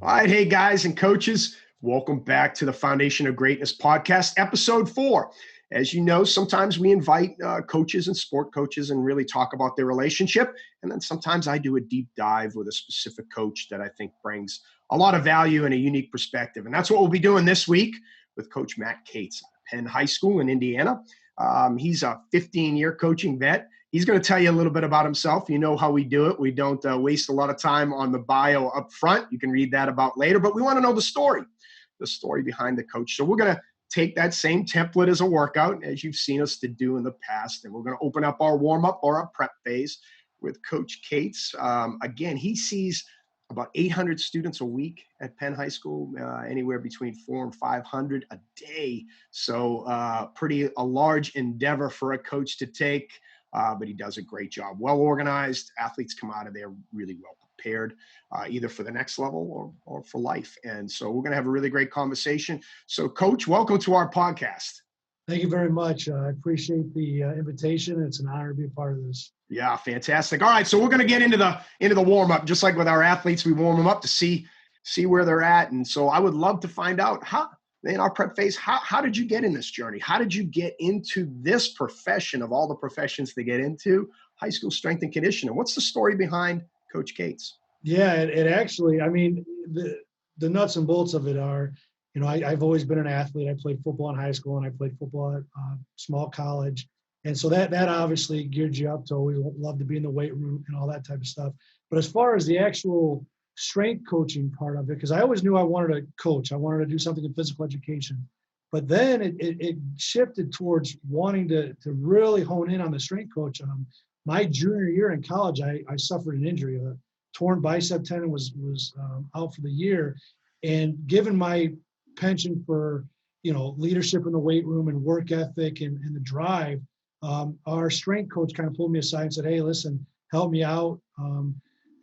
All right, hey guys and coaches, welcome back to the Foundation of Greatness podcast, episode 4. As you know, sometimes we invite coaches and sport coaches and really talk about their relationship. And then sometimes I do a deep dive with a specific coach that I think brings a lot of value and a unique perspective. And that's what we'll be doing this week with Coach Matt Cates, Penn High School in Indiana. He's a 15-year coaching vet. He's going to tell you a little bit about himself. You know how we do it. We don't waste a lot of time on the bio up front. You can read that about later, but we want to know the story behind the coach. So we're going to take that same template as a workout, as you've seen us to do in the past, and we're going to open up our warm-up or our prep phase with Coach Cates. Again, he sees about 800 students a week at Penn High School, anywhere between 400 and 500 a day. So a large endeavor for a coach to take. But he does a great job. Well organized. Athletes come out of there really well prepared, either for the next level or for life. And so we're going to have a really great conversation. So, Coach, welcome to our podcast. Thank you very much. I appreciate the invitation. It's an honor to be a part of this. Yeah, fantastic. All right, so we're going to get into the warm up, just like with our athletes. We warm them up to see where they're at. And so I would love to find out in our prep phase, how did you get in this journey? How did you get into this profession of all the professions to get into, high school strength and conditioning? What's the story behind Coach Cates? Yeah, it actually, I mean, the nuts and bolts of it are, I've always been an athlete. I played football in high school and I played football at small college. And so that obviously geared you up to always love to be in the weight room and all that type of stuff. But as far as the actual strength coaching part of it, because I always knew I wanted to coach. I wanted to do something in physical education. But then it shifted towards wanting to really hone in on the strength coach. My junior year in college, I suffered an injury. A torn bicep tendon was out for the year. And given my penchant for, leadership in the weight room and work ethic and the drive, our strength coach kind of pulled me aside and said, hey, listen, help me out.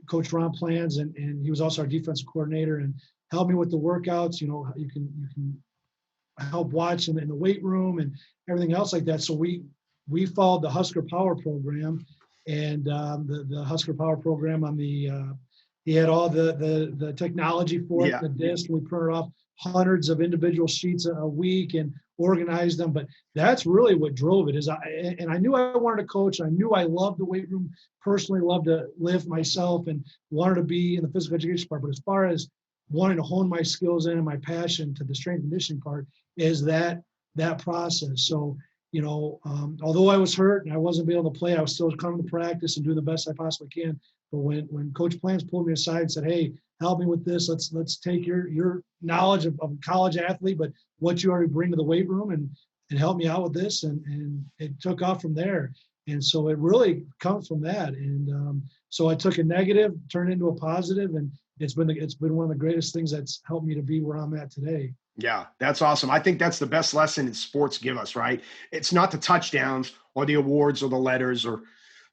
Coach Ron Plans, and he was also our defensive coordinator, and helped me with the workouts. You can help watch in the weight room and everything else like that. So we followed the Husker Power program, and the Husker Power program on he had all the technology for it, the disc. We printed off hundreds of individual sheets a week and organized them. But that's really what drove it. And I knew I wanted to coach. I knew I loved the weight room, personally loved to lift myself and wanted to be in the physical education part. But as far as wanting to hone my skills in and my passion to the strength and conditioning part is that process. So, although I was hurt and I wasn't able to play, I was still coming to practice and doing the best I possibly can. But when Coach Plans pulled me aside and said, hey, help me with this, let's take your knowledge of a college athlete, but what you already bring to the weight room and help me out with this. And it took off from there. And so it really comes from that. And so I took a negative, turned it into a positive, and it's been one of the greatest things that's helped me to be where I'm at today. Yeah, that's awesome. I think that's the best lesson in sports give us, right? It's not the touchdowns or the awards or the letters or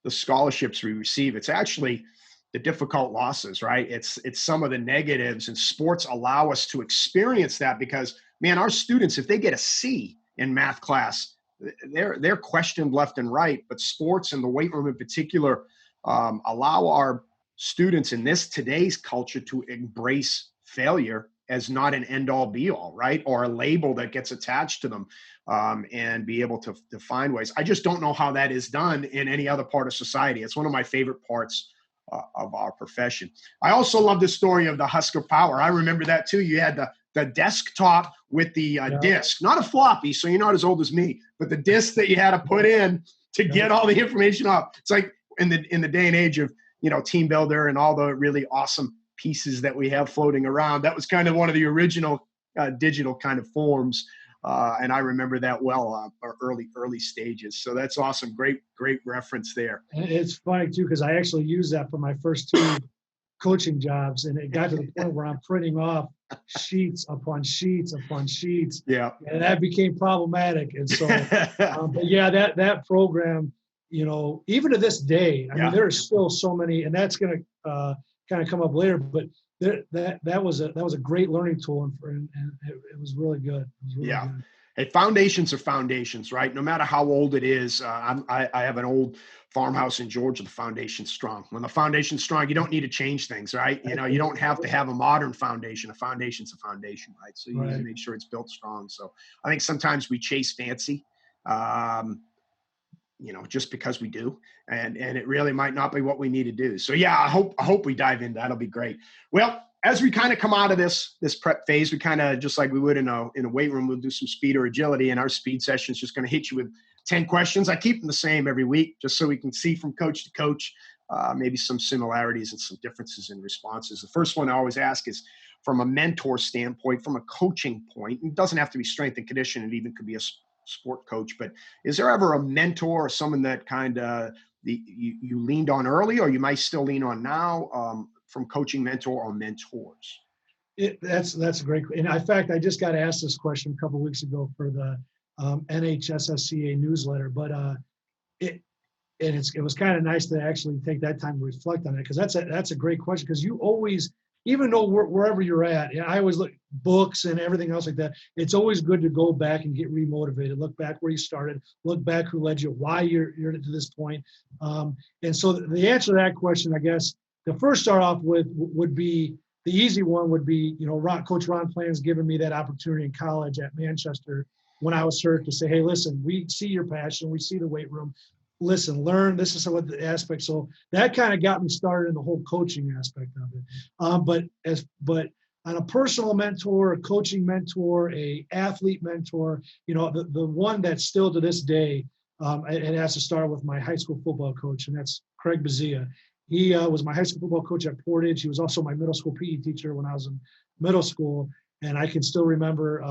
the scholarships we receive. It's actually the difficult losses, right? It's some of the negatives, and sports allow us to experience that because, man, our students, if they get a C in math class, they're questioned left and right. But sports and the weight room in particular allow our students in today's culture to embrace failure as not an end-all be-all, right? Or a label that gets attached to them, and be able to find ways. I just don't know how that is done in any other part of society. It's one of my favorite parts of our profession. I also love the story of the Husker Power. I remember that too. You had the desktop with the disc, not a floppy, so you're not as old as me, but the disc that you had to put in to get all the information up. It's like in the day and age of, Team Builder and all the really awesome pieces that we have floating around. That was kind of one of the original digital kind of forms. And I remember that well, our early stages. So that's awesome. Great reference there. And it's funny too, because I actually used that for my first 2 coaching jobs, and it got to the point where I'm printing off sheets upon sheets upon sheets. Yeah. And that became problematic. And so, but yeah, that program, even to this day, I mean, there are still so many, and that's going to kind of come up later, but that was a great learning tool, and it was really good. Good. Hey, foundations are foundations, right? No matter how old it is. I have an old farmhouse in Georgia, the foundation's strong. When the foundation's strong, you don't need to change things, right? You don't have to have a modern foundation. A foundation's a foundation, right? So you need to make sure it's built strong. So I think sometimes we chase fancy, just because we do, and it really might not be what we need to do. So yeah, I hope we dive in. That'll be great. Well, as we kind of come out of this prep phase, we kind of, just like we would in a weight room, we'll do some speed or agility, and our speed session is just going to hit you with 10 questions. I keep them the same every week, just so we can see from coach to coach, maybe some similarities and some differences in responses. The first one I always ask is from a mentor standpoint, from a coaching point. It doesn't have to be strength and conditioning. It even could be a sport coach, but is there ever a mentor or someone that kind of you leaned on early, or you might still lean on now, from coaching mentor or mentors? That's a great, and in fact, I just got asked this question a couple of weeks ago for the NHSSCA newsletter, but it was kind of nice to actually take that time to reflect on it, because that's a great question, because you always, even though wherever you're at, I always look books and everything else like that. It's always good to go back and get remotivated. Look back where you started. Look back who led you, why you're to this point. And so the answer to that question, I guess, the first start off with would be the easy one. Would be Coach Ron Plan's given me that opportunity in college at Manchester when I was hurt to say, hey, listen, we see your passion, we see the weight room. Listen, learn. This is what the aspect. So that kind of got me started in the whole coaching aspect of it. But on a personal mentor, a coaching mentor, a athlete mentor, the one that's still to this day, it has to start with my high school football coach, and that's Craig Bazia. He was my high school football coach at Portage. He was also my middle school PE teacher when I was in middle school, and I can still remember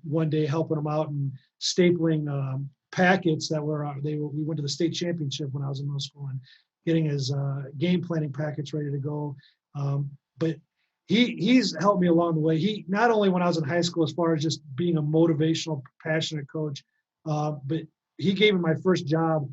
one day helping him out and stapling packets that we went to the state championship when I was in middle school, and getting his game planning packets ready to go. But he's helped me along the way. He, not only when I was in high school as far as just being a motivational, passionate coach, but he gave me my first job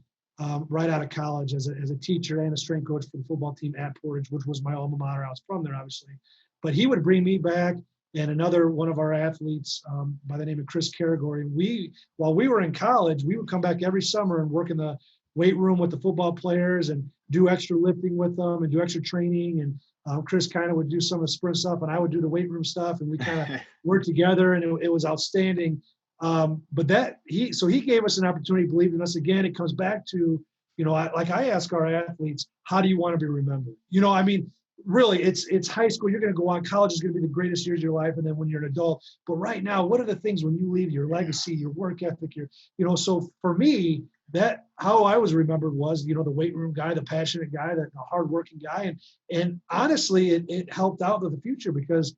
right out of college as a teacher and a strength coach for the football team at Portage, which was my alma mater. I was from there, obviously. But he would bring me back, and another one of our athletes by the name of Chris Caragori. While we were in college, we would come back every summer and work in the weight room with the football players and do extra lifting with them and do extra training. And Chris kind of would do some of the sprint stuff, and I would do the weight room stuff, and we kind of worked together, and it was outstanding. But he gave us an opportunity, believed in us. Again, it comes back to, I ask our athletes, how do you want to be remembered? Really, it's high school. You're going to go on. College is going to be the greatest years of your life, and then when you're an adult. But right now, what are the things when you leave, your legacy, your work ethic, so for me, that how I was remembered was, the weight room guy, the passionate guy, the hardworking guy. And honestly, it helped out with the future, because,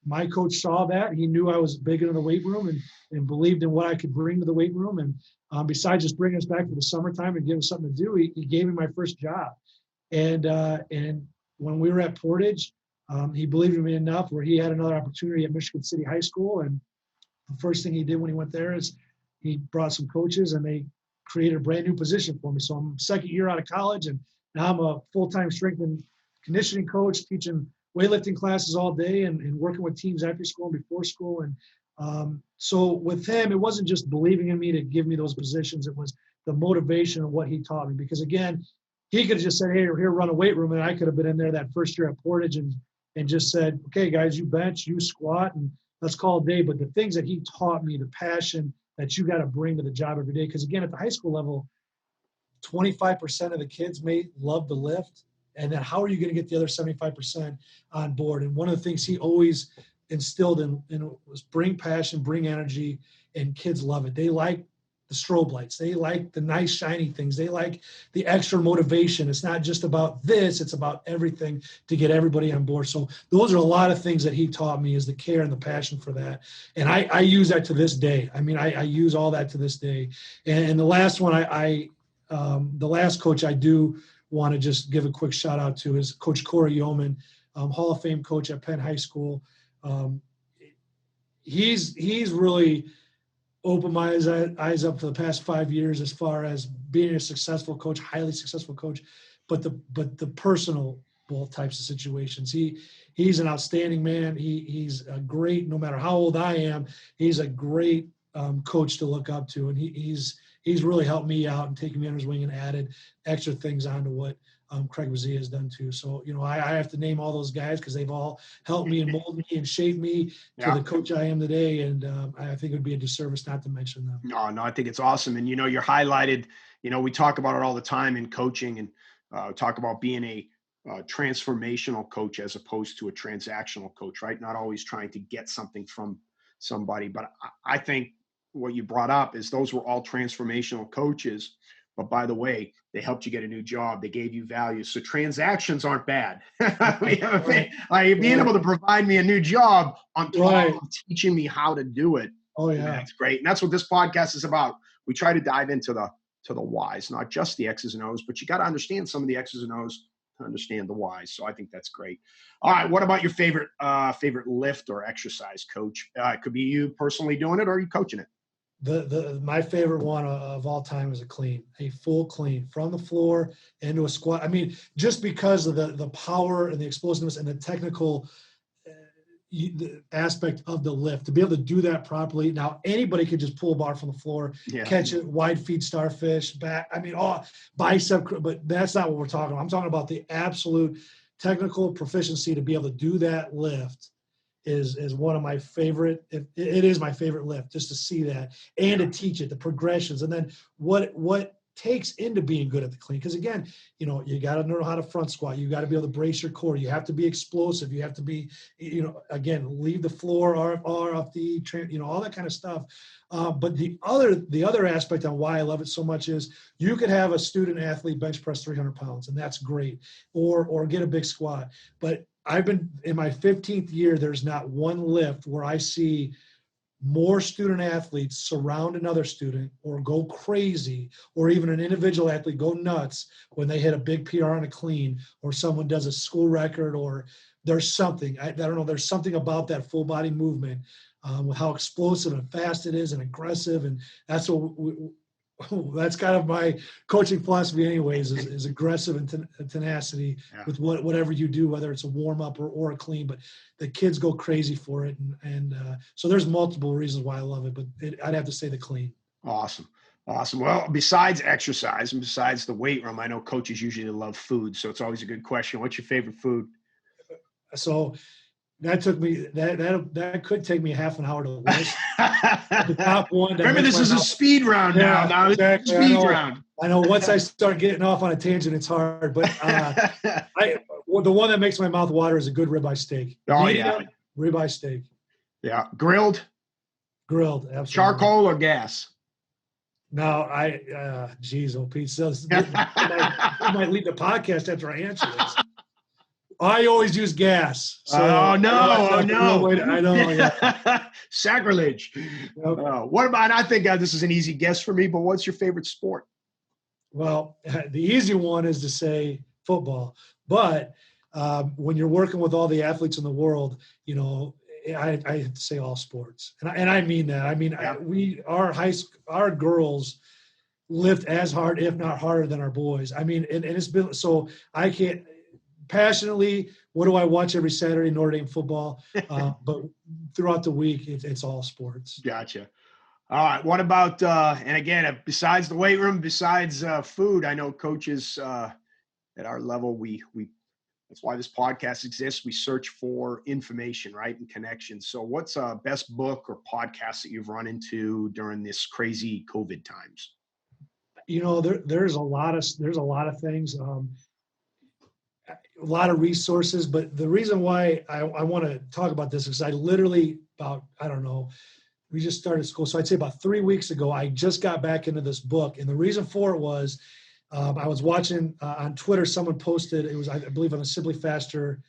my coach saw that. He knew I was big into the weight room and believed in what I could bring to the weight room. And besides just bringing us back for the summertime and give us something to do, he gave me my first job. And when we were at Portage, he believed in me enough where he had another opportunity at Michigan City High School. And the first thing he did when he went there is he brought some coaches, and they created a brand new position for me. So I'm second year out of college, and now I'm a full-time strength and conditioning coach, teaching weightlifting classes all day and working with teams after school and before school. And so with him, it wasn't just believing in me to give me those positions. It was the motivation of what he taught me. Because again, he could have just said, hey, here, run a weight room. And I could have been in there that first year at Portage and just said, okay, guys, you bench, you squat, and let's call it a day. But the things that he taught me, the passion that you got to bring to the job every day. Because again, at the high school level, 25% of the kids may love to lift. And then how are you going to get the other 75% on board? And one of the things he always instilled in was bring passion, bring energy, and kids love it. They like the strobe lights. They like the nice shiny things. They like the extra motivation. It's not just about this, it's about everything to get everybody on board. So those are a lot of things that he taught me, is the care and the passion for that. And I use that to this day. I use all that to this day. And the last one, the last coach I do want to just give a quick shout out to is Coach Corey Yeoman, Hall of Fame coach at Penn High School. He's really opened my eyes up for the past 5 years as far as being a successful coach, highly successful coach, but the personal types of situations. He's an outstanding man. He's a great, no matter how old I am, he's a great coach to look up to, and he's really helped me out and taken me under his wing and added extra things onto what Craig Mazzia has done too. So, I have to name all those guys because they've all helped me and molded me and shaped me to the coach I am today. And I think it would be a disservice not to mention them. No, I think it's awesome. And, you're highlighted, we talk about it all the time in coaching and talk about being a transformational coach as opposed to a transactional coach, right? Not always trying to get something from somebody. But I think what you brought up is those were all transformational coaches. But by the way, they helped you get a new job. They gave you value. So transactions aren't bad. Being able to provide me a new job on top of teaching me how to do it. Oh yeah, that's great. And that's what this podcast is about. We try to dive into the whys, not just the X's and O's, but you got to understand some of the X's and O's to understand the whys. So I think that's great. All right. What about your favorite lift or exercise, coach? It could be you personally doing it or are you coaching it? My favorite one of all time is a full clean from the floor into a squat. I mean, just because of the power and the explosiveness and the technical the aspect of the lift, to be able to do that properly. Now, anybody could just pull a bar from the floor, catch it, wide feet starfish, back. I mean, bicep, but that's not what we're talking about. I'm talking about the absolute technical proficiency to be able to do that lift is one of my favorite. It is my favorite lift, just to see that and to teach it, the progressions, and then what takes into being good at the clean. Because again, you got to know how to front squat. You got to be able to brace your core. You have to be explosive. You have to be, again, leave the floor off the, all that kind of stuff. But the other aspect on why I love it so much is you could have a student athlete bench press 300 pounds, and that's great, or get a big squat. But I've been in my 15th year, there's not one lift where I see more student athletes surround another student or go crazy, or even an individual athlete go nuts when they hit a big PR on a clean, or someone does a school record, or there's something, I don't know, there's something about that full body movement with how explosive and fast it is and aggressive. And that's that's kind of my coaching philosophy anyways, is aggressive and tenacity with whatever you do, whether it's a warm up or a clean, but the kids go crazy for it. And so there's multiple reasons why I love it, but I'd have to say the clean. Awesome. Well, besides exercise and besides the weight room, I know coaches usually love food. So it's always a good question. What's your favorite food? So that took me that could take me half an hour to list. The top one. Remember, this is a speed round now. Now exactly. Speed round. I know. Once I start getting off on a tangent, it's hard. But the one that makes my mouth water is a good ribeye steak. Oh yeah, ribeye steak. Yeah, grilled, absolutely. Charcoal or gas? No, geez, Pete says I might leave the podcast after I answer this. I always use gas. So no. I know. Yeah. Sacrilege. Yep. What about, I think this is an easy guess for me, but what's your favorite sport? Well, the easy one is to say football. But when you're working with all the athletes in the world, I have to say all sports. And I mean that. I mean, our girls lift as hard, if not harder than our boys. I mean, and it's been, so I can't, passionately, what do I watch every Saturday? Notre Dame football. But throughout the week, it's all sports. Gotcha. All right. What about, and again, besides the weight room, besides food, I know coaches at our level, that's why this podcast exists. We search for information, right, and connections. So what's best book or podcast that you've run into during this crazy COVID times? There's a lot of things. A lot of resources, but the reason why I want to talk about this is I literally we just started school. So I'd say about 3 weeks ago, I just got back into this book. And the reason for it was I was watching on Twitter, someone posted, it was, I believe on a Simply Faster,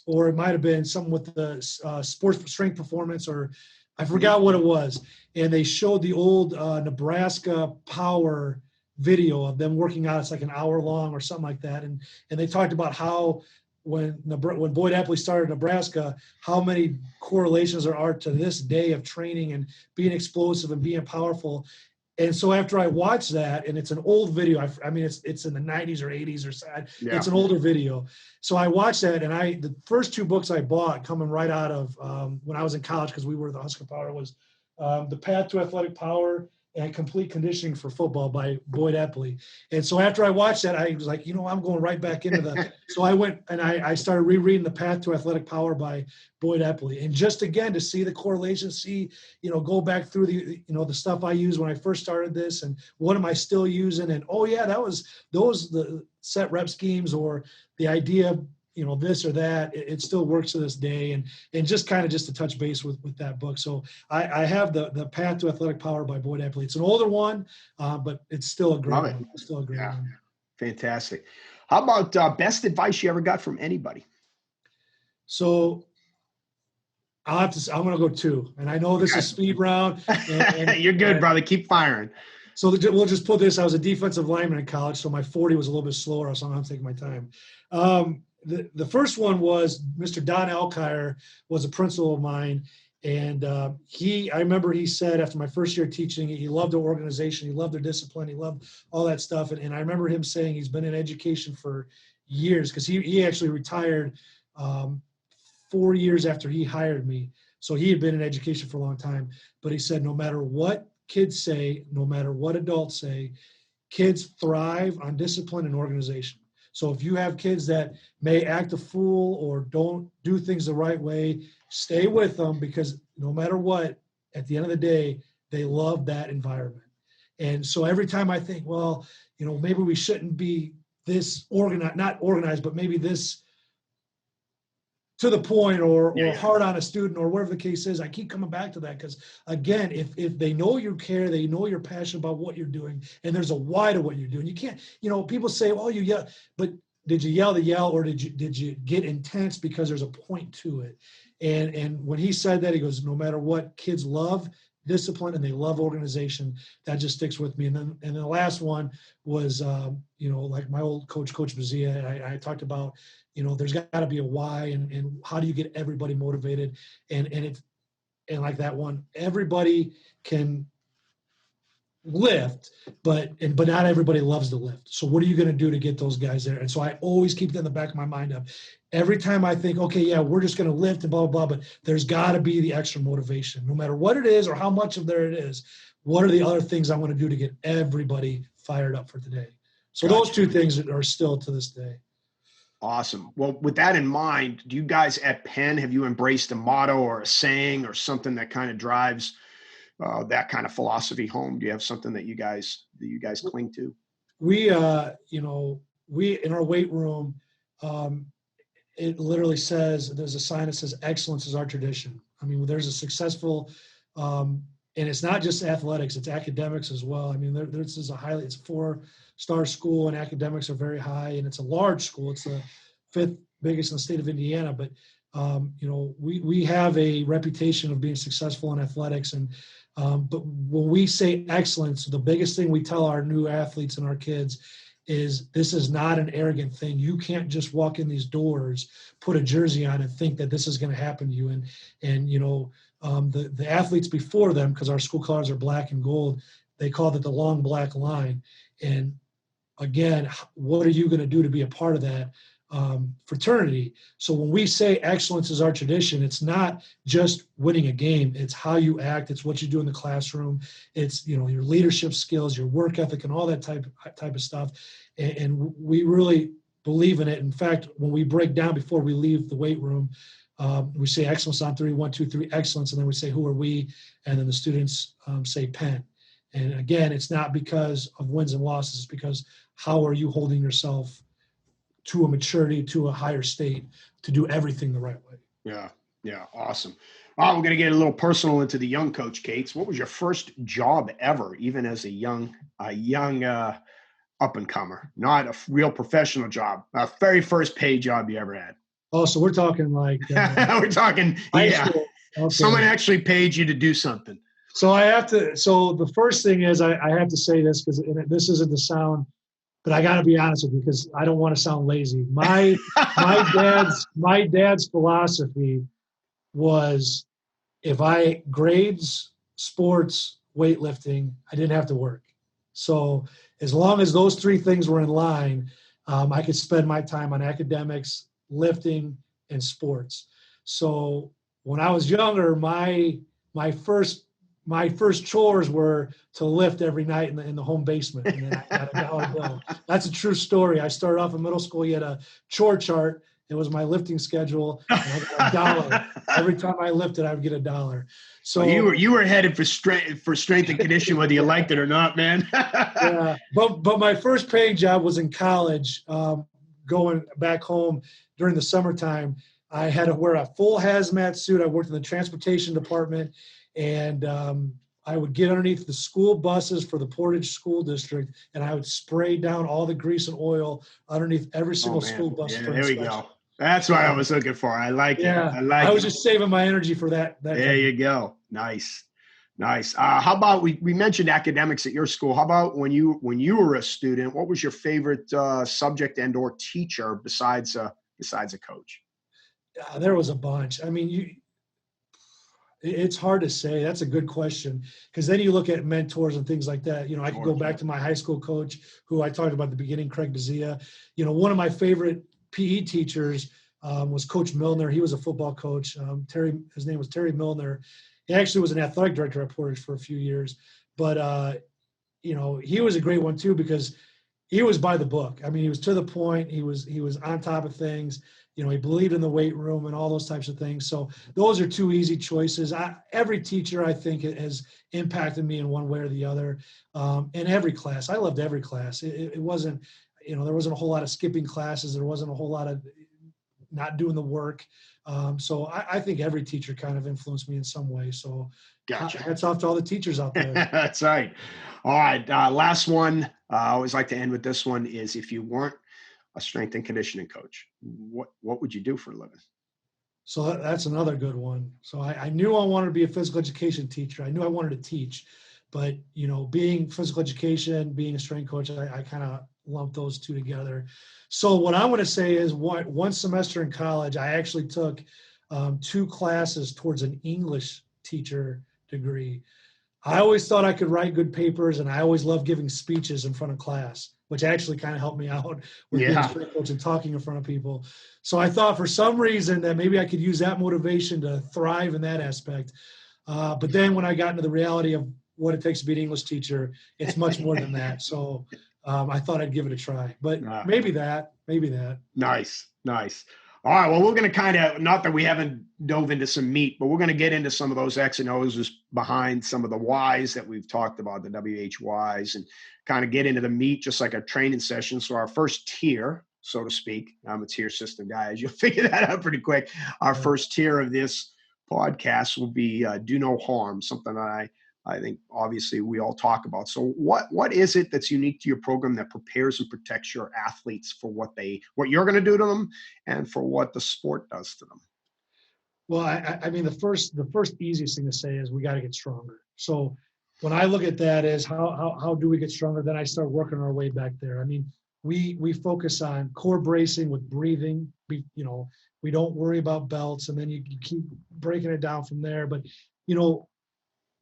or it might've been someone with the sports strength performance, or I forgot what it was. And they showed the old Nebraska power video of them working out. It's like an hour long or something like that. And they talked about how when Boyd Epley started Nebraska, how many correlations there are to this day of training and being explosive and being powerful. And so after I watched that, and it's an old video, I mean, it's in the 90s or 80s or something. Yeah. It's an older video. So I watched that, and the first two books I bought coming right out of when I was in college, because we were the Husker Power, was The Path to Athletic Power and Complete Conditioning for Football by Boyd Epley. And so after I watched that, I was like, I'm going right back into the. So I went and I started rereading The Path to Athletic Power by Boyd Epley. And just again, to see the correlation, go back through the stuff I used when I first started this and what am I still using? And, the set rep schemes or the idea of, this or that, it still works to this day. And just kind of just to touch base with that book. So I have the Path to Athletic Power by Boyd Epley. It's an older one, but it's still a great one. It's still a great one. Fantastic. How about best advice you ever got from anybody? So I'm going to go 2. And I know this is speed round. And You're good, brother. Keep firing. So we'll just put this. I was a defensive lineman in college, so my 40 was a little bit slower, so I'm taking my time. The first one was Mr. Don Alkire was a principal of mine, and I remember he said after my first year teaching, he loved the organization, he loved their discipline, he loved all that stuff, and I remember him saying he's been in education for years because he actually retired 4 years after he hired me, so he had been in education for a long time. But he said no matter what kids say, no matter what adults say, kids thrive on discipline and organization. So if you have kids that may act a fool or don't do things the right way, stay with them because no matter what, at the end of the day, they love that environment. And so every time I think, maybe we shouldn't be this organized, not organized, but maybe this to the point or hard on a student or whatever the case is, I keep coming back to that because, again, if they know you care, they know you're passionate about what you're doing, and there's a why to what you're doing. You can't, people say, oh, you yell, but did you yell to yell or did you get intense because there's a point to it? And when he said that, he goes, no matter what, kids love discipline and they love organization. That just sticks with me. And then the last one was, like my old coach Bazia, I talked about, there's got to be a why and how do you get everybody motivated? And like that one, everybody can lift, but not everybody loves to lift. So what are you going to do to get those guys there? And so I always keep that in the back of my mind of every time I think, okay, yeah, we're just going to lift and blah, blah, blah, but there's got to be the extra motivation, no matter what it is or how much of there it is. What are the other things I want to do to get everybody fired up for today? So Those 2 things are still to this day. Awesome. Well, with that in mind, do you guys at Penn, have you embraced a motto or a saying or something that kind of drives that kind of philosophy home? Do you have something that you guys cling to? We in our weight room, it literally says, there's a sign that says excellence is our tradition. I mean, there's a successful, and it's not just athletics, it's academics as well. I mean, it's a 4-star school and academics are very high and it's a large school. It's the 5th biggest in the state of Indiana, but we have a reputation of being successful in athletics. And but when we say excellence, the biggest thing we tell our new athletes and our kids is this is not an arrogant thing. You can't just walk in these doors, put a jersey on and think that this is going to happen to you. And the athletes before them, because our school colors are black and gold, they called it the long black line. And again, what are you going to do to be a part of that fraternity? So when we say excellence is our tradition, it's not just winning a game. It's how you act. It's what you do in the classroom. It's, your leadership skills, your work ethic, and all that type of stuff. And we really believe in it. In fact, when we break down before we leave the weight room, we say excellence on 3, 1, 2, 3, excellence. And then we say, who are we? And then the students say Penn. And again, it's not because of wins and losses. It's because how are you holding yourself to a maturity, to a higher state, to do everything the right way. Yeah, awesome. All right, we're going to get a little personal into the young coach, Cates. What was your first job ever, even as a young up-and-comer? Not a real professional job. Very first paid job you ever had. Oh, so we're talking like we're talking, yeah. Okay. Someone actually paid you to do something. So the first thing is I have to say this because this isn't the sound, but I got to be honest with you because I don't want to sound lazy. My dad's philosophy was grades, sports, weightlifting, I didn't have to work. So as long as those 3 things were in line, I could spend my time on academics, lifting, and sports. So when I was younger, my first my first chores were to lift every night in the home basement, and then I got $1 bill. That's a true story. I started off in middle school. You had a chore chart. It was my lifting schedule, and I got $1 every time I lifted. I would get $1. So you were headed for strength and conditioning, whether you liked it or not, man. Yeah, but my first paying job was in college. Going back home during the summertime, I had to wear a full hazmat suit. I worked in the transportation department, and I would get underneath the school buses for the Portage School District, and I would spray down all the grease and oil underneath every single school bus. Yeah, there we go. That's what I was looking for. I like it. I was just saving my energy for that. There you go. Nice. How about we mentioned academics at your school? How about when you were a student? What was your favorite subject and/or teacher besides a coach? There was a bunch. I mean, it's hard to say. That's a good question, because then you look at mentors and things like that. I could go back to my high school coach, who I talked about at the beginning, Craig Bazia. One of my favorite PE teachers was Coach Milner. He was a football coach. His name was Terry Milner. He actually was an athletic director at Portage for a few years, but he was a great one too, because he was by the book. I mean, he was to the point. He was on top of things. He believed in the weight room and all those types of things. So those are two easy choices. Every teacher, I think, has impacted me in one way or the other. In every class, I loved every class. It wasn't, there wasn't a whole lot of skipping classes. There wasn't a whole lot of not doing the work. So I think every teacher kind of influenced me in some way. So gotcha. Hats off to all the teachers out there. That's right. All right. Last one. I always like to end with this one is, if you weren't a strength and conditioning coach, what would you do for a living? So that's another good one. So I knew I wanted to be a physical education teacher. I knew I wanted to teach, but being physical education, being a strength coach, I kind of lumped those two together. So what I'm going to say is, one semester in college, I actually took 2 classes towards an English teacher degree. I always thought I could write good papers, and I always loved giving speeches in front of class, which actually kind of helped me out with being a strength coach and talking in front of people. So I thought for some reason that maybe I could use that motivation to thrive in that aspect. But then when I got into the reality of what it takes to be an English teacher, it's much more than that. So I thought I'd give it a try, but maybe that. Nice. All right. Well, we're going to kind of, not that we haven't dove into some meat, but we're going to get into some of those X and O's behind some of the Y's that we've talked about, the WHYs, and kind of get into the meat, just like a training session. So our first tier, so to speak, I'm a tier system guy, as you'll figure that out pretty quick. Our first tier of this podcast will be do no harm, something that I think obviously we all talk about. So what is it that's unique to your program that prepares and protects your athletes for what you're going to do to them and for what the sport does to them? Well, I mean, the first easiest thing to say is we got to get stronger. So when I look at that is how do we get stronger? Then I start working our way back there. I mean, we focus on core bracing with breathing. We don't worry about belts, and then you keep breaking it down from there. But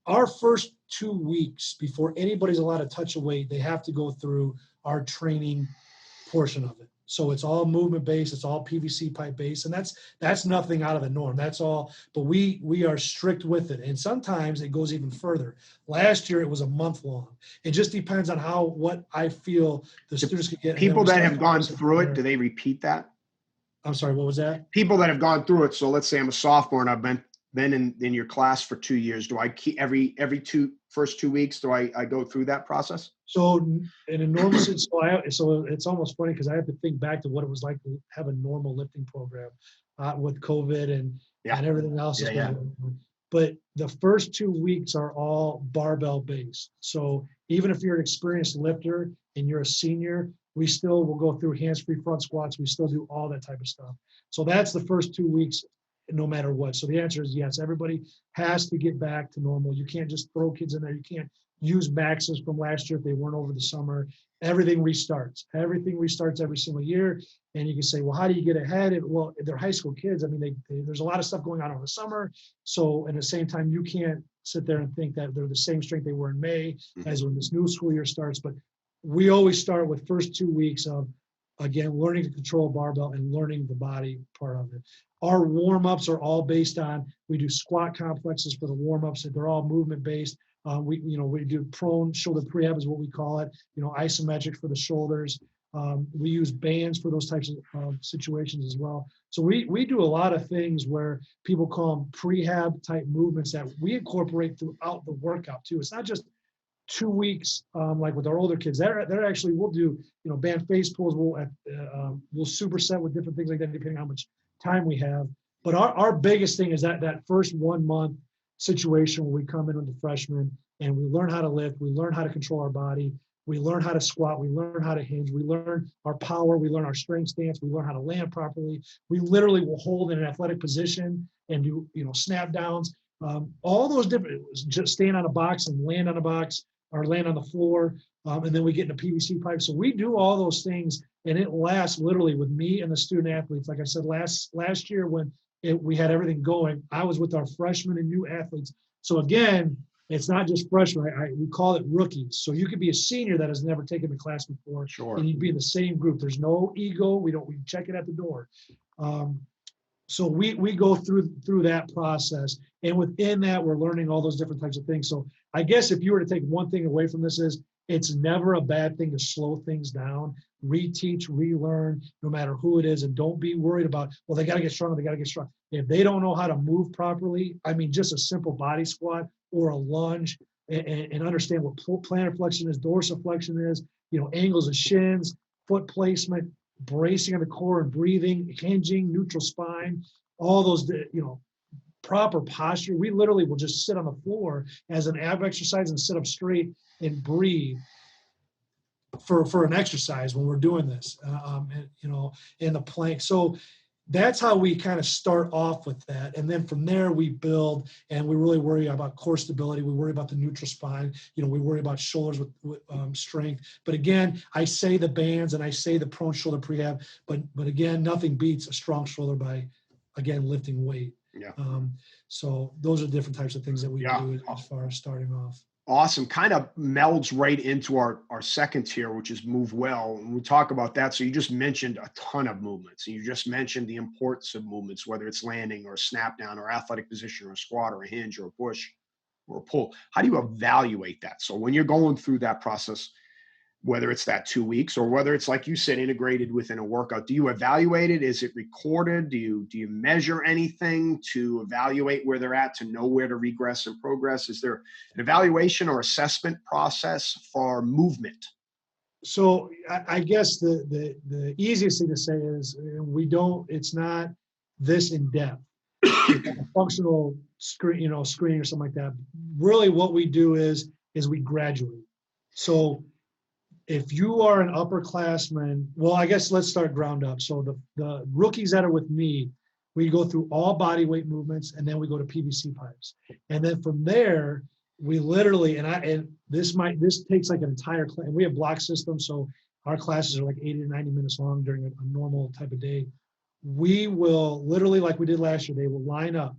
our first 2 weeks before anybody's allowed to touch a weight, they have to go through our training portion of it. So it's all movement based, it's all PVC pipe based, and that's nothing out of the norm. That's all, but we are strict with it. And sometimes it goes even further. Last year it was a month long. It just depends on what I feel the students could get. People that have gone through it, do they repeat that? I'm sorry, what was that? People that have gone through it. So let's say I'm a sophomore and I've been in your class for 2 years. Do I keep every first 2 weeks? Do I go through that process? So in a normal, so it's almost funny because I have to think back to what it was like to have a normal lifting program with COVID and everything else. But the first 2 weeks are all barbell based. So even if you're an experienced lifter and you're a senior, we still will go through hands-free front squats. We still do all that type of stuff. So that's the first 2 weeks, no matter what. So the answer is yes. Everybody has to get back to normal. You can't just throw kids in there. You can't use maxes from last year if they weren't over the summer. Everything restarts. Everything restarts every single year. And you can say, well, how do you get ahead? Well, they're high school kids. I mean, there's a lot of stuff going on over the summer. So at the same time, you can't sit there and think that they're the same strength they were in May as when this new school year starts. But we always start with first 2 weeks of again, learning to control a barbell and learning the body part of it. Our warm-ups are all based on, we do squat complexes for the warm-ups, and they're all movement-based. We do prone shoulder prehab is what we call it, isometric for the shoulders. We use bands for those types of situations as well. So we do a lot of things where people call them prehab type movements that we incorporate throughout the workout too. It's not just 2 weeks like with our older kids. They're actually, we'll do band face pulls. We'll superset with different things like that depending on how much time we have. But our biggest thing is that first 1 month situation where we come in with the freshmen and we learn how to lift, we learn how to control our body, we learn how to squat, we learn how to hinge, we learn our power, we learn our strength stance, we learn how to land properly. We literally will hold in an athletic position and do snap downs, all those different, just stand on a box and land on a box or land on the floor, and then we get into PVC pipe. So we do all those things, and it lasts literally with me and the student athletes. Like I said, last year when we had everything going, I was with our freshmen and new athletes. So again, it's not just freshmen. We call it rookies. So you could be a senior that has never taken the class before, Sure. and you'd be in the same group. There's no ego. We check it at the door. So we go through that process, and within that, we're learning all those different types of things. So I guess if you were to take one thing away from this is, it's never a bad thing to slow things down, reteach, relearn, no matter who it is, and don't be worried about, well, they got to get stronger, they got to get strong. If they don't know how to move properly, I mean, just a simple body squat or a lunge, and understand what plantar flexion is, dorsiflexion is, angles of shins, foot placement, bracing on the core and breathing, hinging, neutral spine, all those, proper posture. We literally will just sit on the floor as an ab exercise and sit up straight and breathe for an exercise when we're doing this, in the plank. So that's how we kind of start off with that. And then from there we build, and we really worry about core stability. We worry about the neutral spine. We worry about shoulders with strength. But again, I say the bands and I say the prone shoulder prehab, but again, nothing beats a strong shoulder by, again, lifting weight. Yeah. So those are different types of things that we do as far as starting off. Awesome. Kind of melds right into our second tier, which is move well. And we talk about that. So you just mentioned a ton of movements. And you just mentioned the importance of movements, whether it's landing or snap down or athletic position or a squat or a hinge or a push or a pull. How do you evaluate that? So when you're going through that process, whether it's that 2 weeks or whether it's, like you said, integrated within a workout, do you evaluate it? Is it recorded? Do you measure anything to evaluate where they're at, to know where to regress and progress? Is there an evaluation or assessment process for movement? So I guess the easiest thing to say is it's not this in depth. It's like a functional screening or something like that. Really what we do is we graduate. So if you are an upperclassman, well, I guess let's start ground up. So the rookies that are with me, we go through all body weight movements, and then we go to PVC pipes. And then from there, we literally, and this takes like an entire class, and we have block systems, so our classes are like 80 to 90 minutes long during a normal type of day. We will literally, like we did last year, they will line up,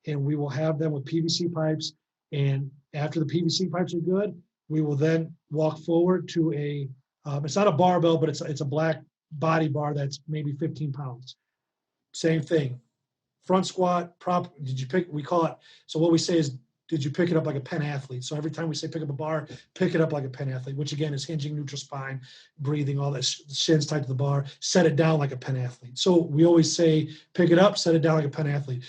and we will have them with PVC pipes. And after the PVC pipes are good, we will then walk forward to it's not a barbell, but it's a black body bar that's maybe 15 pounds. Same thing. Front squat, prop, we call it, so what we say is, did you pick it up like a Penn athlete? So every time we say pick up a bar, pick it up like a Penn athlete, which again is hinging, neutral spine, breathing, all that, shins tight to the bar, set it down like a Penn athlete. So we always say, pick it up, set it down like a Penn athlete.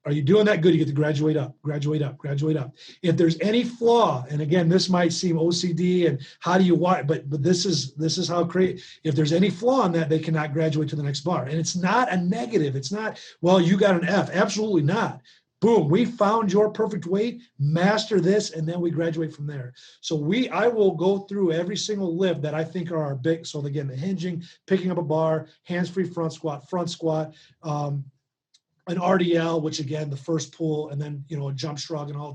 Are you doing that good? You get to graduate up, graduate up, graduate up. If there's any flaw, and again, this might seem OCD and how do you watch, but this is how create. If there's any flaw in that, they cannot graduate to the next bar. And it's not a negative. It's not, well, you got an F. Absolutely not. Boom, we found your perfect weight, master this, and then we graduate from there. So I will go through every single lift that I think are our big, so again, the hinging, picking up a bar, hands-free front squat, an RDL, which again, the first pull, and then, a jump shrug and all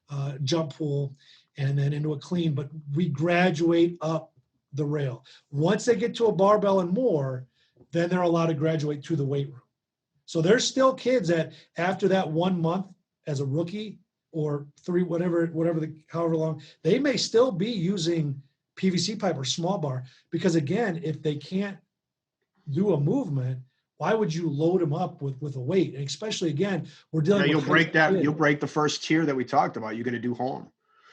the jump pull, and then into a clean, but we graduate up the rail. Once they get to a barbell and more, then they're allowed to graduate to the weight room. So there's still kids that after that 1 month as a rookie or three, however long, they may still be using PVC pipe or small bar, because again, if they can't do a movement, why would you load them up with a weight? And especially, again, we're dealing with you'll break the first tier that we talked about. You're going to do harm.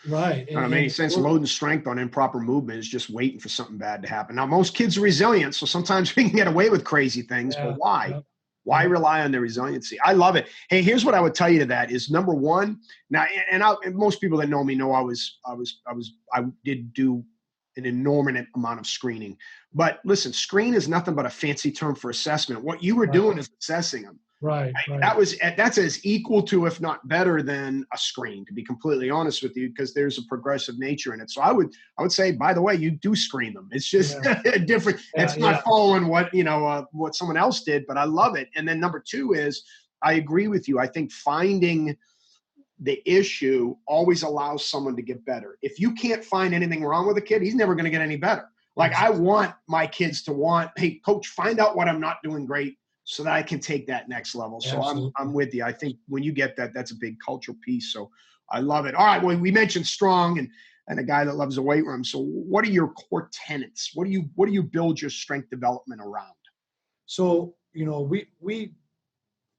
Right. I don't make any sense loading strength on improper movement is just waiting for something bad to happen. Now, most kids are resilient, so sometimes we can get away with crazy things, but why? Yeah. Why rely on their resiliency? I love it. Hey, here's what I would tell you to that is number one. Now, and most people that know me know I did do an inordinate amount of screening. But listen, screen is nothing but a fancy term for assessment. What you were doing is assessing them. Right. That's as equal to, if not better than, a screen, to be completely honest with you, because there's a progressive nature in it. So I would say, by the way, you do screen them. It's just different. It's not following what someone else did, but I love it. And then number two is, I agree with you. I think finding the issue always allows someone to get better. If you can't find anything wrong with a kid, he's never going to get any better. Like, I want my kids to hey, coach, find out what I'm not doing great, so that I can take that next level. So I'm with you. I think when you get that, that's a big cultural piece. So I love it. All right. Well, we mentioned strong and a guy that loves a weight room. So what are your core tenets? What do you build your strength development around? So, we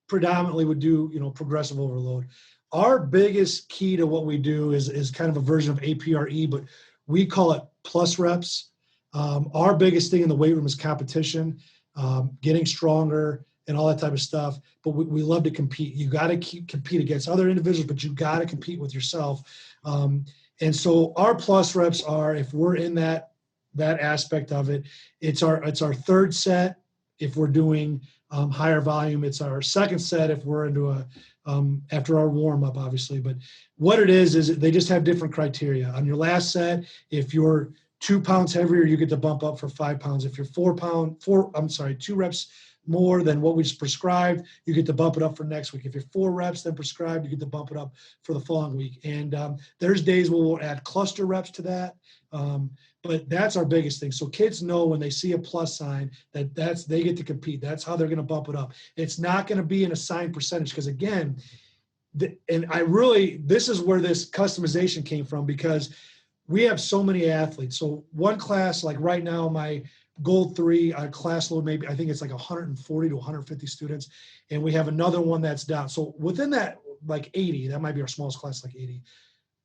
predominantly would do, progressive overload. Our biggest key to what we do is kind of a version of APRE, but we call it plus reps. Our biggest thing in the weight room is competition. Getting stronger and all that type of stuff. But we love to compete. You got to compete against other individuals, but you got to compete with yourself. And so our plus reps are, if we're in that aspect of it, it's our third set. If we're doing higher volume, it's our second set. If we're into after our warm up, obviously. But what it is they just have different criteria. On your last set, if you're 2 pounds heavier, you get to bump up for 5 pounds. If you're 2 reps more than what we just prescribed, you get to bump it up for next week. If you're 4 reps than prescribed, you get to bump it up for the following week. And there's days where we'll add cluster reps to that. But that's our biggest thing. So kids know when they see a plus sign that they get to compete. That's how they're going to bump it up. It's not going to be an assigned percentage, because again, this is where this customization came from, because we have so many athletes. So one class, like right now, my Gold 3 class load, maybe I think it's like 140 to 150 students. And we have another one that's down. So within that, like 80, that might be our smallest class, like 80.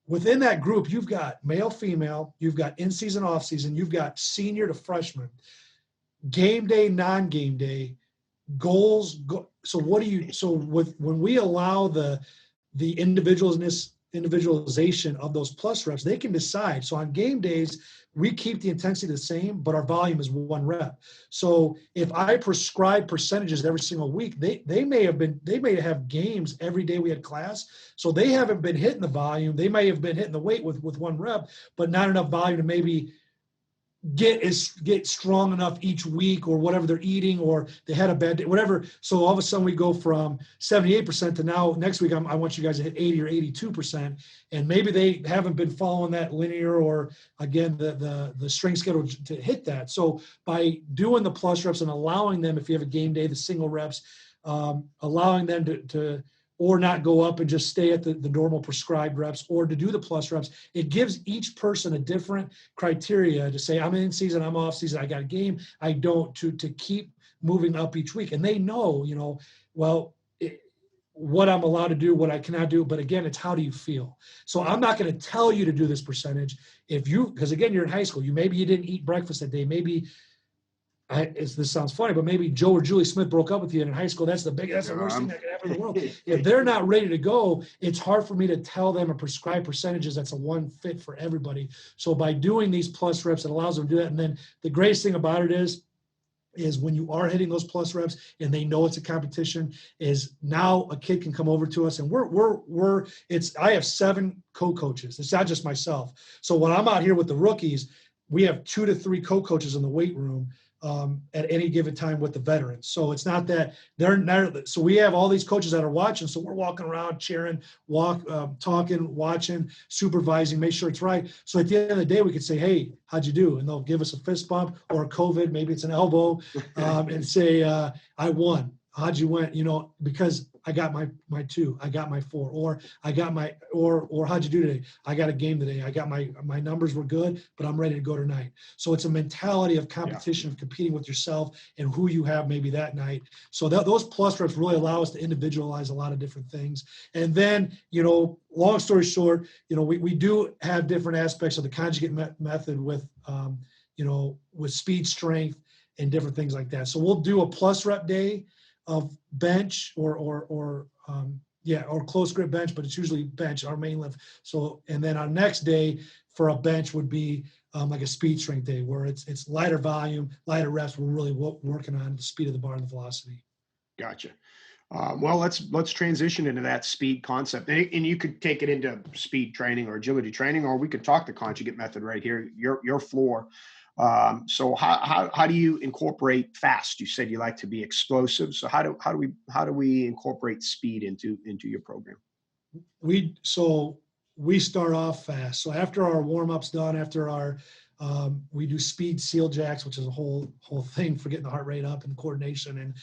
Within that group, you've got male, female, you've got in-season, off-season, you've got senior to freshman, game day, non-game day, goals. So when we allow the individualization of those plus reps, they can decide. So on game days, we keep the intensity the same, but our volume is 1 rep. So if I prescribe percentages every single week, they may have games every day we had class. So they haven't been hitting the volume. They may have been hitting the weight with 1 rep, but not enough volume to maybe get strong enough each week, or whatever they're eating, or they had a bad day, whatever. So all of a sudden we go from 78% to now next week, I want you guys to hit 80 or 82%. And maybe they haven't been following that linear, or again, the strength schedule to hit that. So by doing the plus reps and allowing them, if you have a game day, the single reps, allowing them to or not go up and just stay at the normal prescribed reps, or to do the plus reps. It gives each person a different criteria to say, I'm in season, I'm off season, I got a game, I don't, to keep moving up each week. And they know, what I'm allowed to do, what I cannot do. But again, it's how do you feel? So I'm not going to tell you to do this percentage because again, you're in high school, maybe you didn't eat breakfast that day. Maybe this sounds funny, but maybe Joe or Julie Smith broke up with you in high school. That's the worst thing that could happen in the world. If they're not ready to go, it's hard for me to tell them or prescribe percentages that's a one fit for everybody. So by doing these plus reps, it allows them to do that. And then the greatest thing about it is when you are hitting those plus reps and they know it's a competition, is now a kid can come over to us, and I have 7 co-coaches. It's not just myself. So when I'm out here with the rookies, we have 2 to 3 co-coaches in the weight room at any given time with the veterans. So it's not that they're not, so we have all these coaches that are watching. So we're walking around, cheering, talking, watching, supervising, make sure it's right. So at the end of the day, we could say, hey, how'd you do? And they'll give us a fist bump or a COVID, maybe it's an elbow, and say, I won. How'd you win? Because I got my 2, I got my 4, or I got my, or how'd you do today? I got a game today. I got my numbers were good, but I'm ready to go tonight. So it's a mentality of competition, of competing with yourself and who you have maybe that night. So those plus reps really allow us to individualize a lot of different things. And then, long story short, we do have different aspects of the conjugate method with, with speed, strength, and different things like that. So we'll do a plus rep day of bench or close grip bench, but it's usually bench, our main lift. So, and then our next day for a bench would be like a speed strength day, where it's lighter volume, lighter reps. We're really working on the speed of the bar and the velocity. Gotcha. Well, let's transition into that speed concept, and you could take it into speed training or agility training, or we could talk the conjugate method right here, your floor. So how do you incorporate fast? You said you like to be explosive. So how do we incorporate speed into your program? We start off fast. So after our warm-up's done, after our we do speed seal jacks, which is a whole thing for getting the heart rate up and the coordination. And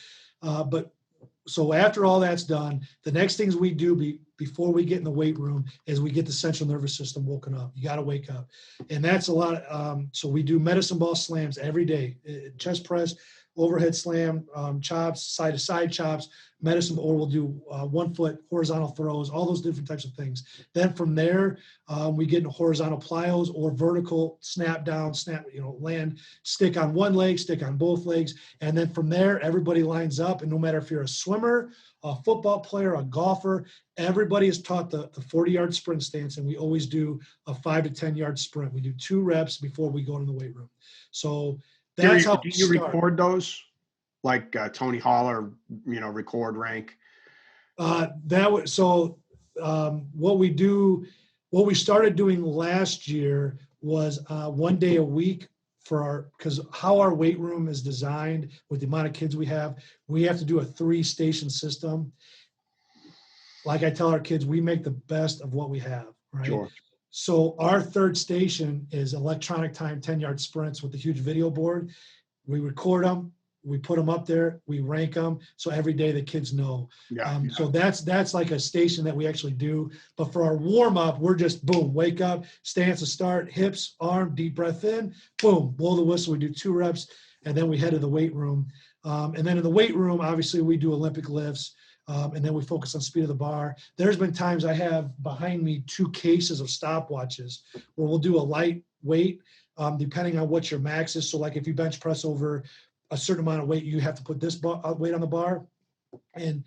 so after all that's done, the next things we do before we get in the weight room is we get the central nervous system woken up. You got to wake up. And that's a lot. So we do medicine ball slams every day, chest press, overhead slam, chops, side to side chops, medicine, or we'll do 1 foot horizontal throws, all those different types of things. Then from there, we get into horizontal plyos or vertical snap down, land, stick on one leg, stick on both legs. And then from there, everybody lines up. And no matter if you're a swimmer, a football player, a golfer, everybody is taught the 40-yard sprint stance. And we always do a 5 to 10-yard sprint. We do 2 reps before we go to the weight room. So that's how do you record those? Like Tony Holler, record rank. What we started doing last year was 1 day a week because how our weight room is designed with the amount of kids we have to do a 3-station system. Like I tell our kids, we make the best of what we have, right? Sure. So our 3rd station is electronic time 10-yard sprints with the huge video board. We record them. We put them up there, we rank them. So every day the kids know. So that's like a station that we actually do. But for our warm up, we're just boom, wake up, stance to start, hips, arm, deep breath in, boom, blow the whistle. We do 2 reps and then we head to the weight room. And then in the weight room, obviously we do Olympic lifts. And then we focus on speed of the bar. There's been times I have behind me 2 cases of stopwatches where we'll do a light weight, depending on what your max is. So like if you bench press over a certain amount of weight, you have to put this weight on the bar, and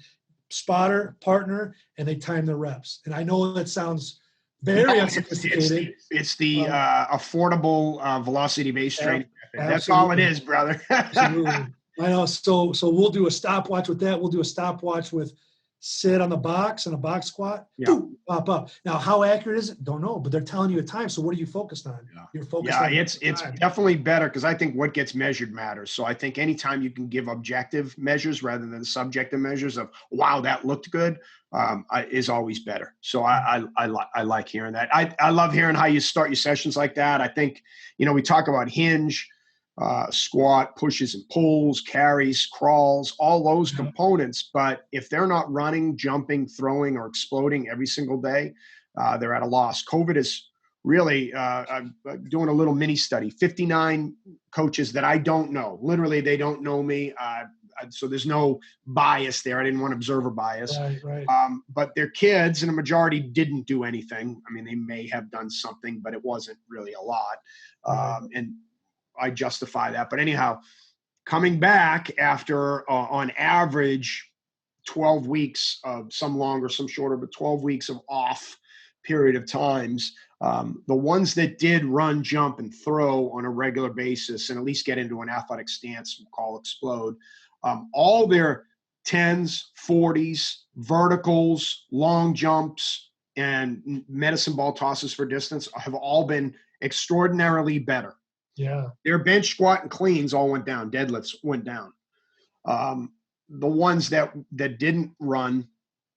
spotter, partner, and they time their reps. And I know that sounds very unsophisticated. It's the affordable velocity-based training method. That's all it is, brother. Absolutely. I know. So we'll do a stopwatch with that. We'll do a stopwatch with sit on the box and a box squat, boom, pop up. Now, how accurate is it? Don't know, but they're telling you a time. So what are you focused on? You're focused on it's definitely better because I think what gets measured matters. So I think anytime you can give objective measures rather than subjective measures of, wow, that looked good, is always better. So I like hearing that. I love hearing how you start your sessions like that. I think, we talk about hinge, squat, pushes and pulls, carries, crawls, all those components. But if they're not running, jumping, throwing, or exploding every single day, they're at a loss. COVID is really doing a little mini study. 59 coaches that I don't know. Literally, they don't know me. So there's no bias there. I didn't want observer bias. Right. But their kids, and a majority didn't do anything. I mean, they may have done something, but it wasn't really a lot. And I justify that. But anyhow, coming back after on average 12 weeks of some longer, some shorter, but 12 weeks of off period of times, the ones that did run, jump, and throw on a regular basis and at least get into an athletic stance, we'll call explode, all their 10s, 40s, verticals, long jumps, and medicine ball tosses for distance have all been extraordinarily better. Yeah. Their bench, squat, and cleans all went down. Deadlifts went down. The ones that didn't run,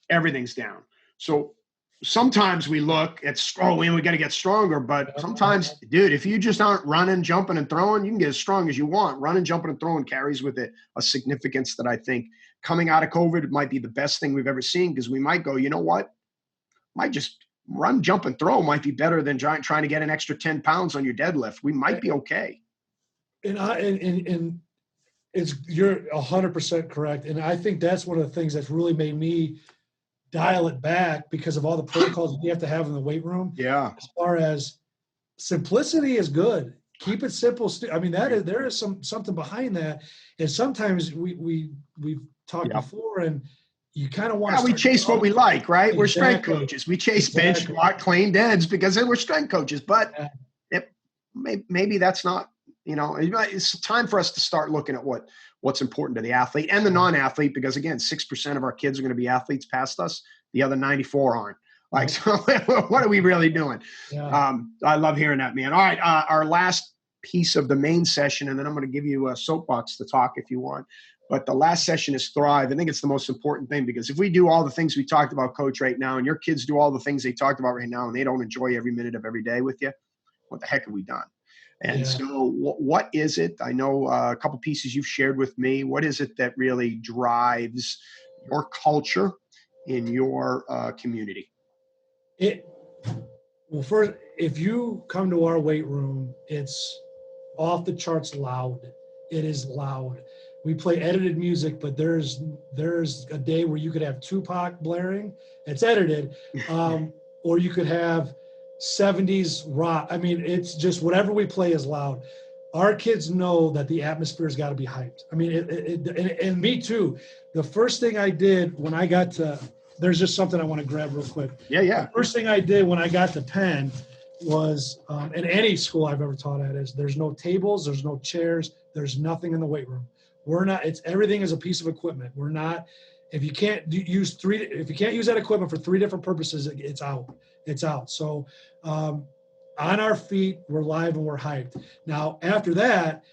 everything's down. So sometimes we look at, we got to get stronger. But sometimes, dude, if you just aren't running, jumping, and throwing, you can get as strong as you want. Running, jumping, and throwing carries with it a significance that I think coming out of COVID, it might be the best thing we've ever seen, because we might go, you know what? Might just run, jump, and throw might be better than trying to get an extra 10 pounds on your deadlift. We might be okay. And it's, you're 100% correct. And I think that's one of the things that's really made me dial it back, because of all the protocols you have to have in the weight room. Yeah. As far as simplicity is good. Keep it simple. I mean, there is something behind that. And sometimes we've talked before, and you kind of want to. We chase what we like, right? Exactly. We're strength coaches. We chase bench, squat, clean deads because we're strength coaches. But maybe that's not, it's time for us to start looking at what's important to the athlete and the non-athlete, because again, 6% of our kids are going to be athletes past us. The other 94 aren't. Like, so what are we really doing? Yeah. I love hearing that, man. All right. Our last piece of the main session, and then I'm going to give you a soapbox to talk if you want. But the last session is thrive. I think it's the most important thing, because if we do all the things we talked about, Coach, right now, and your kids do all the things they talked about right now, and they don't enjoy every minute of every day with you, what the heck have we done? And so what is it? I know a couple pieces you've shared with me. What is it that really drives your culture in your community? Well, first, if you come to our weight room, it's off the charts loud. It is loud. We play edited music, but there's a day where you could have Tupac blaring. It's edited. Or you could have 70s rock. I mean, it's just whatever we play is loud. Our kids know that the atmosphere's got to be hyped. I mean, and me too. The first thing I did when I got to, there's just something I want to grab real quick. Yeah. The first thing I did when I got to Penn was, in any school I've ever taught at, is there's no tables, there's no chairs, there's nothing in the weight room. Everything is a piece of equipment. We're not, if you can't use that equipment for 3 different purposes, it's out. So on our feet, we're live and we're hyped. Now, after that,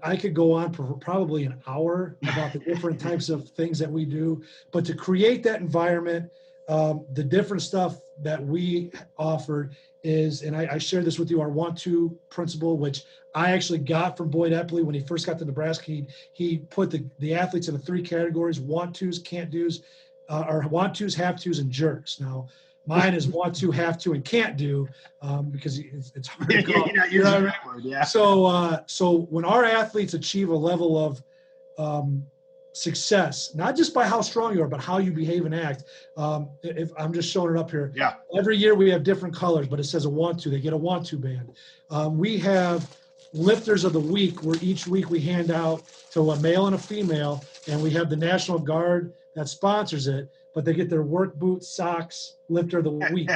I could go on for probably an hour about the different types of things that we do, but to create that environment, the different stuff that we offered is, and I shared this with you, our 1-2 principle, which I actually got from Boyd Epley when he first got to Nebraska. He put the athletes into 3 categories: want-tos, can't-dos, or want-tos, have-tos, and jerks. Now, mine is want to, have to, and can't do, because it's hard to go. You're not right word, yeah. So when our athletes achieve a level of success, not just by how strong you are, but how you behave and act. If I'm just showing it up here. Yeah. Every year we have different colors, but it says a want to. They get a want to band. We have lifters of the week, where each week we hand out to a male and a female, and we have the National Guard that sponsors it, but they get their work boots, socks, lifter of the week.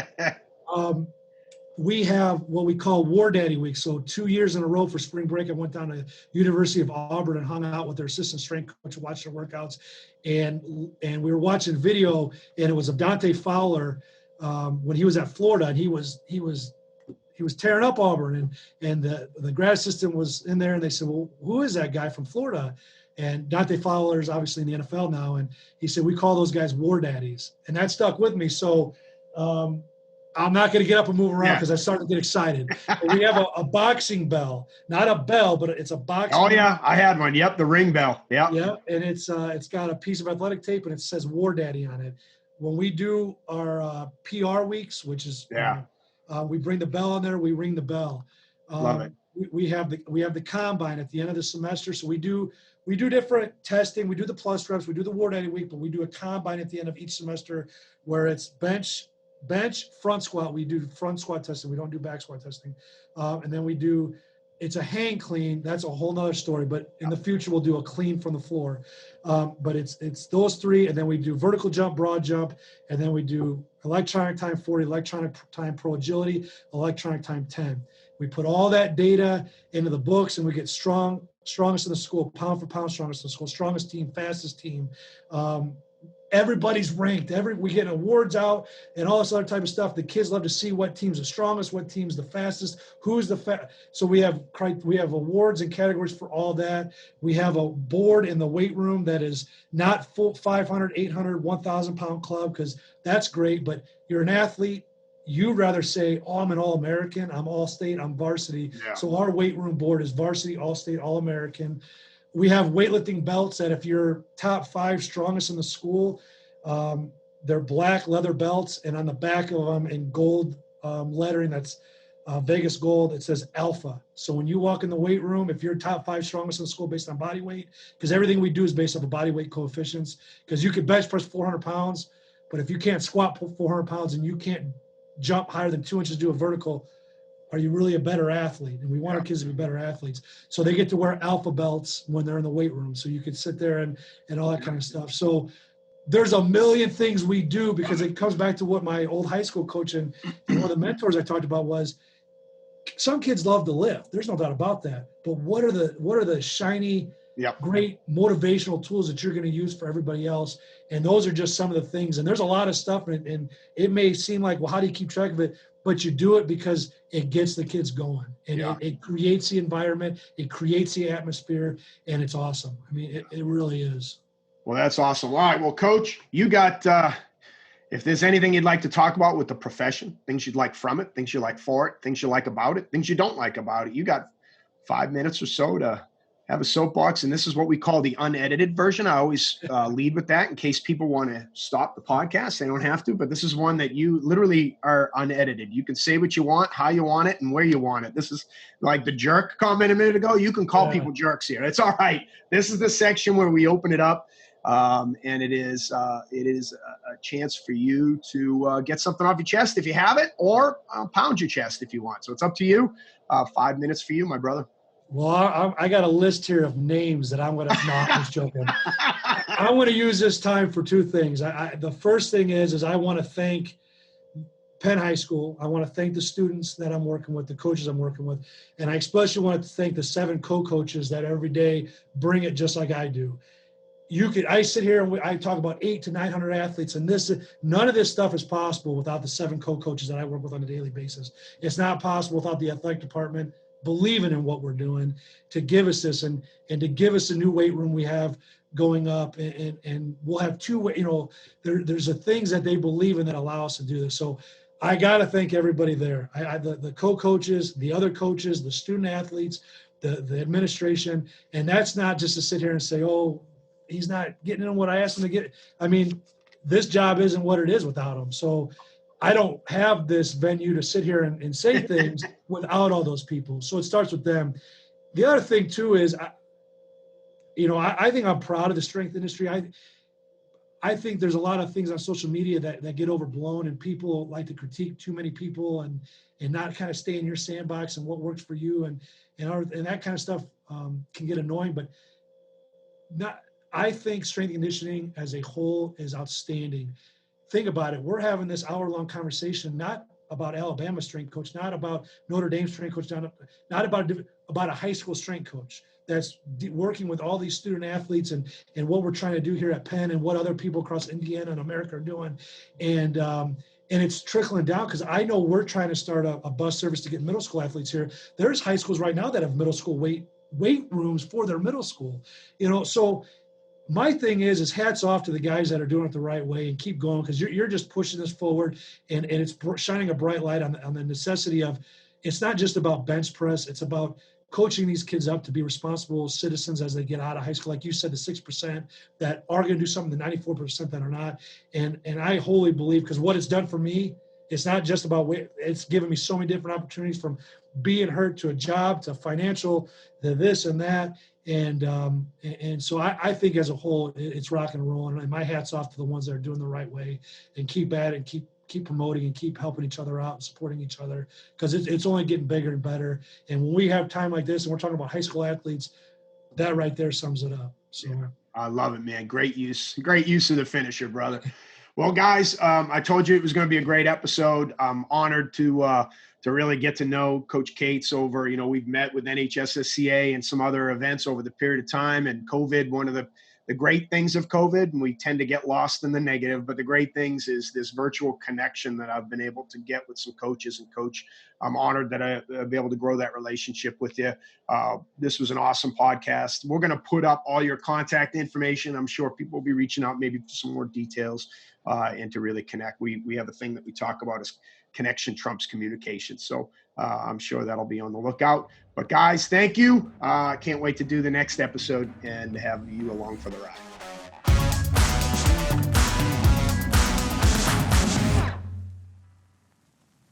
We have what we call War Daddy Week. So 2 years in a row for spring break, I went down to University of Auburn and hung out with their assistant strength coach, watched their workouts, and we were watching video, and it was of Dante Fowler when he was at Florida, and he was tearing up Auburn, and the grad assistant was in there, and they said, well, who is that guy from Florida? And Dante Fowler is obviously in the NFL now, and he said, we call those guys War Daddies, and that stuck with me. So I'm not going to get up and move around because I started to get excited. But we have a boxing bell, not a bell, but it's a boxing. Oh yeah, I had one. Yep, the ring bell. Yeah. Yeah, and it's got a piece of athletic tape, and it says War Daddy on it. When we do our PR weeks, which is we bring the bell on there, we ring the bell. Love it. We have the combine at the end of the semester, so we do different testing. We do the plus reps, we do the War Daddy week, but we do a combine at the end of each semester where it's bench, front squat. We do front squat testing. We don't do back squat testing. And then it's a hang clean. That's a whole nother story, but in the future we'll do a clean from the floor. But it's those 3. And then we do vertical jump, broad jump. And then we do electronic time 40, electronic time pro agility, electronic time 10. We put all that data into the books, and we get strongest in the school, pound for pound, strongest in the school, strongest team, fastest team. Everybody's ranked. We get awards out and all this other type of stuff. The kids love to see what team's the strongest, what team's the fastest, who's the So we have awards and categories for all that. We have a board in the weight room that is not full 500, 800, 1,000 pound club, because that's great. But you're an athlete. You'd rather say, oh, I'm an All-American, I'm All-State, I'm varsity. Yeah. So our weight room board is varsity, All-State, All-American. we have weightlifting belts that if you're top 5 strongest in the school, they're black leather belts, and on the back of them in gold lettering, that's Vegas gold, it says alpha. So when you walk in the weight room, if you're top 5 strongest in the school based on body weight, because everything we do is based off of body weight coefficients, because you could bench press 400 pounds, but if you can't squat 400 pounds and you can't jump higher than 2 inches to do a vertical, are you really a better athlete? And we want our kids to be better athletes. So they get to wear alpha belts when they're in the weight room. So you can sit there and all that kind of stuff. So there's a million things we do, because it comes back to what my old high school coach and one of the mentors I talked about was, some kids love to lift. There's no doubt about that. But what are the shiny, great motivational tools that you're going to use for everybody else? And those are just some of the things. And there's a lot of stuff, and it may seem like, well, how do you keep track of it? But you do it because it gets the kids going, and it creates the environment, it creates the atmosphere, and it's awesome. I mean, it really is. Well, that's awesome. All right. Well, Coach, you got, if there's anything you'd like to talk about with the profession, things you'd like from it, things you like for it, things you like about it, things you don't like about it, you got 5 minutes or so to have a soapbox. And this is what we call the unedited version. I always lead with that in case people want to stop the podcast. They don't have to, but this is one that you literally are unedited. You can say what you want, how you want it, and where you want it. This is like the jerk comment a minute ago. You can call people jerks here. It's all right. This is the section where we open it up. And it is a chance for you to get something off your chest if you have it, or pound your chest if you want. So it's up to you. 5 minutes for you, my brother. Well, I got a list here of names that I'm going to not just joking. I'm going to use this time for 2 things. The first thing is I want to thank Penn High School. I want to thank the students that I'm working with, the coaches I'm working with, and I especially want to thank the 7 co-coaches that every day bring it just like I do. I sit here and I talk about 800 to 900 athletes, and none of this stuff is possible without the 7 co-coaches that I work with on a daily basis. It's not possible without the athletic department believing in what we're doing to give us this and to give us a new weight room we have going up, and we'll have 2, there's the things that they believe in that allow us to do this. So I got to thank everybody there. The co-coaches, the other coaches, the student athletes, the administration, and that's not just to sit here and say, oh, he's not getting in what I asked him to get. I mean, this job isn't what it is without him. So I don't have this venue to sit here and say things without all those people. So it starts with them. The other thing too is, I think I'm proud of the strength industry. I think there's a lot of things on social media that get overblown, and people like to critique too many people and not kind of stay in your sandbox and what works for you and that kind of stuff can get annoying. But I think strength and conditioning as a whole is outstanding. Think about it. We're having this hour-long conversation, not about Alabama strength coach, not about Notre Dame strength coach, not about a high school strength coach that's working with all these student athletes and what we're trying to do here at Penn and what other people across Indiana and America are doing. And it's trickling down, because I know we're trying to start a bus service to get middle school athletes here. There's high schools right now that have middle school weight rooms for their middle school. So my thing is hats off to the guys that are doing it the right way, and keep going, because you're just pushing this forward, and it's shining a bright light on the necessity of, it's not just about bench press, it's about coaching these kids up to be responsible citizens as they get out of high school. Like you said, the 6% that are going to do something, the 94% that are not. And I wholly believe, because what it's done for me, it's not just about weight, it's given me so many different opportunities, from being hurt to a job to financial to this and that. And so I think as a whole, it's rock and roll, and my hat's off to the ones that are doing the right way, and keep at it, and keep promoting and keep helping each other out and supporting each other, because it's only getting bigger and better. And when we have time like this and we're talking about high school athletes, that right there sums it up. So yeah, I love it, man. Great use of the finisher, brother. Well, guys, I told you it was going to be a great episode. I'm honored to really get to know Coach Cates over, we've met with NHSSCA and some other events over the period of time, and COVID, one of the great things of COVID, and we tend to get lost in the negative, but the great things is this virtual connection that I've been able to get with some coaches. And Coach, I'm honored that I'll be able to grow that relationship with you. This was an awesome podcast. We're going to put up all your contact information. I'm sure people will be reaching out maybe for some more details and to really connect. We have a thing that we talk about is connection trumps communication. So I'm sure that'll be on the lookout. But guys, thank you. I can't wait to do the next episode and have you along for the ride.